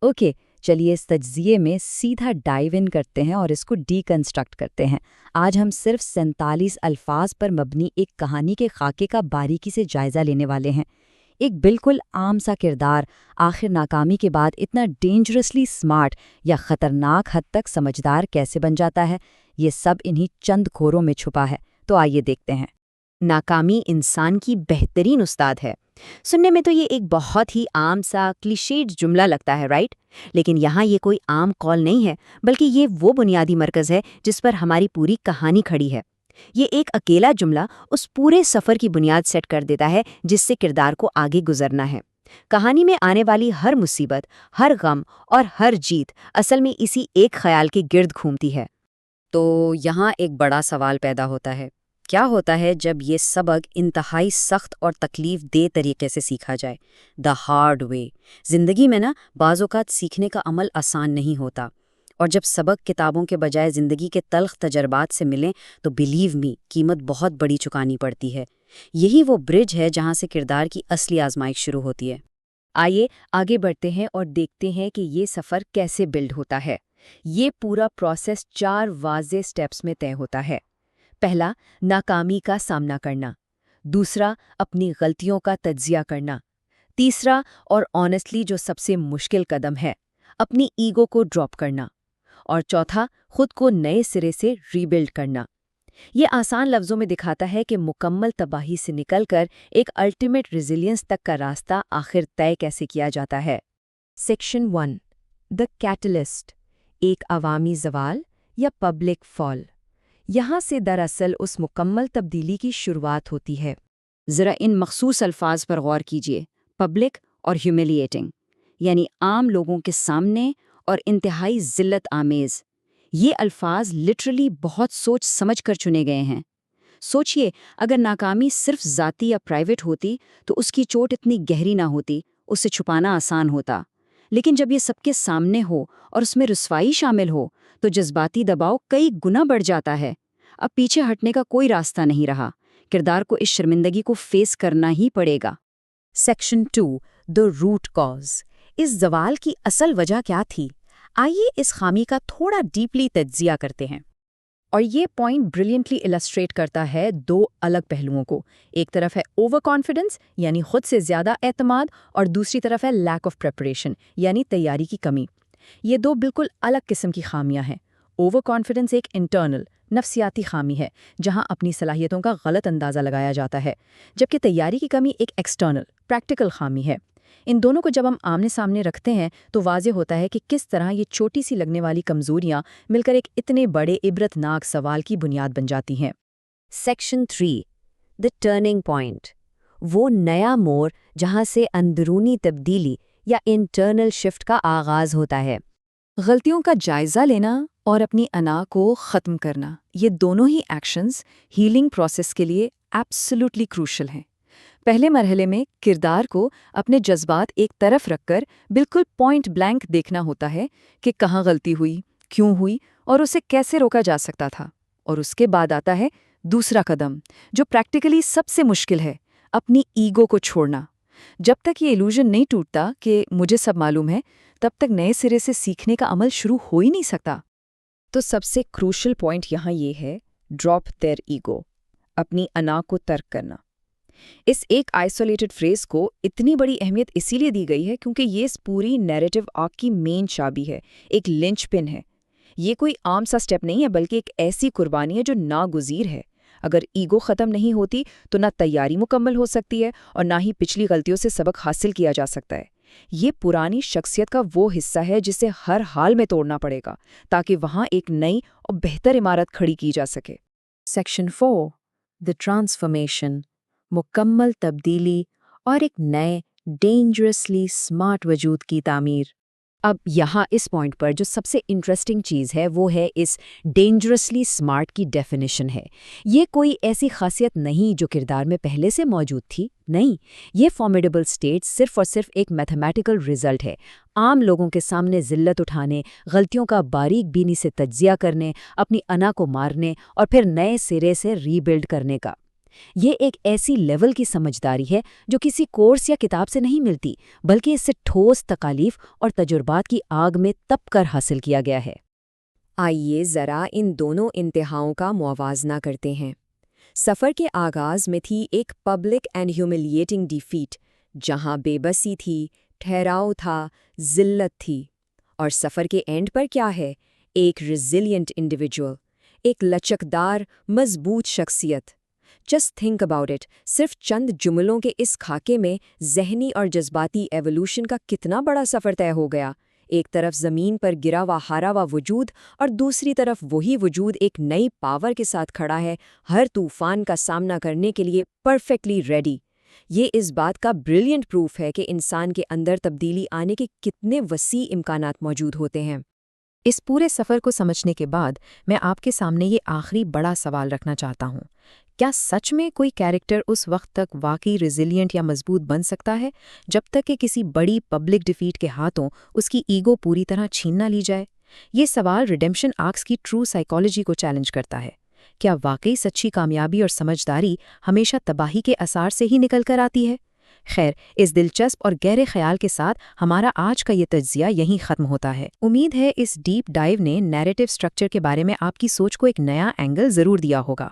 Okay, چلیے اس تجزیے میں سیدھا ڈائیو ان کرتے ہیں اور اس کو ڈیکنسٹرکٹ کرتے ہیں۔ آج ہم صرف 47 الفاظ پر مبنی ایک کہانی کے خاکے کا باریکی سے جائزہ لینے والے ہیں۔ ایک بالکل عام سا کردار آخر ناکامی کے بعد اتنا ڈینجرسلی سمارٹ یا خطرناک حد تک سمجھدار کیسے بن جاتا ہے، یہ سب انہی چند کھوروں میں چھپا ہے۔ تو آئیے دیکھتے ہیں۔ ناکامی انسان کی بہترین استاد ہے۔ سننے میں تو یہ ایک بہت ہی عام سا کلیشیڈ جملہ لگتا ہے، رائٹ؟ لیکن یہاں یہ کوئی عام قول نہیں ہے، بلکہ یہ وہ بنیادی مرکز ہے جس پر ہماری پوری کہانی کھڑی ہے۔ یہ ایک اکیلا جملہ اس پورے سفر کی بنیاد سیٹ کر دیتا ہے جس سے کردار کو آگے گزرنا ہے۔ کہانی میں آنے والی ہر مصیبت، ہر غم اور ہر جیت اصل میں اسی ایک خیال کے گرد گھومتی ہے۔ تو یہاں ایک بڑا سوال پیدا ہوتا ہے، کیا ہوتا ہے جب یہ سبق انتہائی سخت اور تکلیف دہ طریقے سے سیکھا جائے؟ The hard way. زندگی میں بعض اوقات سیکھنے کا عمل آسان نہیں ہوتا، اور جب سبق کتابوں کے بجائے زندگی کے تلخ تجربات سے ملیں تو بلیو می قیمت بہت بڑی چکانی پڑتی ہے۔ یہی وہ برج ہے جہاں سے کردار کی اصلی آزمائش شروع ہوتی ہے۔ آئیے آگے بڑھتے ہیں اور دیکھتے ہیں کہ یہ سفر کیسے بلڈ ہوتا ہے۔ یہ پورا پروسیس 4 واضح سٹیپس میں طے ہوتا ہے۔ پہلا، ناکامی کا سامنا کرنا۔ دوسرا، اپنی غلطیوں کا تجزیہ کرنا۔ تیسرا اور آنیسٹلی جو سب سے مشکل قدم ہے، اپنی ایگو کو ڈراپ کرنا۔ اور چوتھا، خود کو نئے سرے سے ری بلڈ کرنا۔ یہ آسان لفظوں میں دکھاتا ہے کہ مکمل تباہی سے نکل کر ایک الٹیمیٹ ریزیلینس تک کا راستہ آخر طے کیسے کیا جاتا ہے۔ سیکشن 1، دی کیٹلسٹ، ایک عوامی زوال یا پبلک فال۔ یہاں سے دراصل اس مکمل تبدیلی کی شروعات ہوتی ہے۔ ذرا ان مخصوص الفاظ پر غور کیجیے، پبلک اور ہیوملیٹنگ، یعنی عام لوگوں کے سامنے اور انتہائی ذلت آمیز۔ یہ الفاظ لٹرلی بہت سوچ سمجھ کر چنے گئے ہیں۔ سوچئے، اگر ناکامی صرف ذاتی یا پرائیویٹ ہوتی تو اس کی چوٹ اتنی گہری نہ ہوتی، اسے چھپانا آسان ہوتا۔ لیکن جب یہ سب کے سامنے ہو اور اس میں رسوائی شامل ہو تو جذباتی دباؤ کئی گنا بڑھ جاتا ہے۔ اب پیچھے ہٹنے کا کوئی راستہ نہیں رہا، کردار کو اس شرمندگی کو فیس کرنا ہی پڑے گا۔ سیکشن 2، دی روٹ کاز، اس زوال کی اصل وجہ کیا تھی؟ آئیے اس خامی کا تھوڑا ڈیپلی تجزیہ کرتے ہیں۔ اور یہ پوائنٹ بریلینٹلی السٹریٹ کرتا ہے 2 الگ پہلوؤں کو۔ ایک طرف ہے اوور کانفیڈنس، یعنی خود سے زیادہ اعتماد، اور دوسری طرف ہے لیک آف پریپریشن، یعنی تیاری کی کمی۔ یہ 2 بالکل الگ قسم کی خامیاں ہیں۔ اوور کانفیڈنس ایک انٹرنل، نفسیاتی خامی ہے، جہاں اپنی صلاحیتوں کا غلط اندازہ لگایا جاتا ہے، جبکہ تیاری کی کمی ایک ایکسٹرنل، پریکٹیکل خامی ہے۔ ان دونوں کو جب ہم آمنے سامنے رکھتے ہیں تو واضح ہوتا ہے کہ کس طرح یہ چھوٹی سی لگنے والی کمزوریاں مل کر ایک اتنے بڑے عبرت ناک سوال کی بنیاد بن جاتی ہیں۔ سیکشن 3، دی ٹرننگ پوائنٹ، وہ نیا موڑ جہاں سے اندرونی تبدیلی یا انٹرنل شفٹ کا آغاز ہوتا ہے۔ غلطیوں کا جائزہ لینا اور اپنی انا کو ختم کرنا، یہ دونوں ہی ایکشنز ہیلنگ پروسیس کے لیے ایبسلیوٹلی کروشل ہیں۔ پہلے مرحلے میں کردار کو اپنے جذبات ایک طرف رکھ کر بالکل پوائنٹ بلینک دیکھنا ہوتا ہے کہ کہاں غلطی ہوئی، کیوں ہوئی اور اسے کیسے روکا جا سکتا تھا۔ اور اس کے بعد آتا ہے دوسرا قدم، جو پریکٹیکلی سب سے مشکل ہے، اپنی ایگو کو چھوڑنا۔ جب تک یہ ایلوژن نہیں ٹوٹتا کہ مجھے سب معلوم ہے، تب تک نئے سرے سے سیکھنے کا عمل شروع ہو ہی نہیں سکتا۔ تو سب سے کروشل پوائنٹ یہاں یہ ہے، ڈراپ دیئر ایگو، اپنی انا کو ترک کرنا۔ اس ایک آئسولیٹڈ فریز کو اتنی بڑی اہمیت اسی لیے دی گئی ہے کیونکہ یہ اس پوری نیریٹو آرک کی مین چابی ہے، ایک لنچ پن ہے۔ یہ کوئی عام سا سٹیپ نہیں ہے، بلکہ ایک ایسی قربانی ہے جو ناگزیر ہے۔ اگر ایگو ختم نہیں ہوتی تو نہ تیاری مکمل ہو سکتی ہے اور نہ ہی پچھلی غلطیوں سے سبق حاصل کیا جا سکتا ہے۔ یہ پرانی شخصیت کا وہ حصہ ہے جسے ہر حال میں توڑنا پڑے گا تاکہ وہاں ایک نئی اور بہتر عمارت کھڑی کی جا سکے۔ سیکشن 4، دی ٹرانسفارمیشن، مکمل تبدیلی اور ایک نئے ڈینجرسلی سمارٹ وجود کی تعمیر۔ اب یہاں اس پوائنٹ پر جو سب سے انٹرسٹنگ چیز ہے وہ ہے اس ڈینجرسلی سمارٹ کی ڈیفینیشن ہے۔ یہ کوئی ایسی خاصیت نہیں جو کردار میں پہلے سے موجود تھی، نہیں، یہ فارمیڈیبل سٹیٹ صرف اور صرف ایک میتھمیٹیکل ریزلٹ ہے، عام لوگوں کے سامنے ذلت اٹھانے، غلطیوں کا باریک بینی سے تجزیہ کرنے، اپنی انا کو مارنے اور پھر نئے سرے سے ری بلڈ کرنے کا۔ یہ ایک ایسی لیول کی سمجھداری ہے جو کسی کورس یا کتاب سے نہیں ملتی، بلکہ اس سے ٹھوس تکالیف اور تجربات کی آگ میں تپ کر حاصل کیا گیا ہے۔ آئیے ذرا ان دونوں انتہاؤں کا موازنہ کرتے ہیں۔ سفر کے آغاز میں تھی ایک پبلک اینڈ ہیوملیٹنگ ڈیفیٹ، جہاں بے بسی تھی، ٹھہراؤ تھا، ذلت تھی۔ اور سفر کے اینڈ پر کیا ہے؟ ایک ریزیلینٹ انڈیویجول، ایک لچکدار، مضبوط شخصیت۔ جسٹ تھنک اباؤٹ اٹ، صرف چند جملوں کے اس خاکے میں ذہنی اور جذباتی ایوولوشن کا کتنا بڑا سفر طے ہو گیا۔ ایک طرف زمین پر گرا ہوا ہارا ہوا وجود، اور دوسری طرف وہی وجود ایک نئی پاور کے ساتھ کھڑا ہے، ہر طوفان کا سامنا کرنے کے لیے پرفیکٹلی ریڈی۔ یہ اس بات کا بریلینٹ پروف ہے کہ انسان کے اندر تبدیلی آنے کے کتنے وسیع امکانات موجود ہوتے ہیں۔ اس پورے سفر کو سمجھنے کے بعد میں آپ کے سامنے یہ آخری بڑا سوال رکھنا چاہتا ہوں۔ کیا سچ میں کوئی کیریکٹر اس وقت تک واقعی ریزیلینٹ یا مضبوط بن سکتا ہے جب تک کہ کسی بڑی پبلک ڈیفیٹ کے ہاتھوں اس کی ایگو پوری طرح چھین نہ لی جائے؟ یہ سوال ریڈیمپشن آرکس کی ٹرو سائیکالوجی کو چیلنج کرتا ہے۔ کیا واقعی سچی کامیابی اور سمجھداری ہمیشہ تباہی کے اثار سے ہی نکل کر آتی ہے؟ خیر، اس دلچسپ اور گہرے خیال کے ساتھ ہمارا آج کا یہ تجزیہ یہیں ختم ہوتا ہے۔ امید ہے اس ڈیپ ڈائیو نے نیریٹو سٹرکچر کے بارے میں آپ کی سوچ کو ایک نیا اینگل ضرور دیا ہوگا۔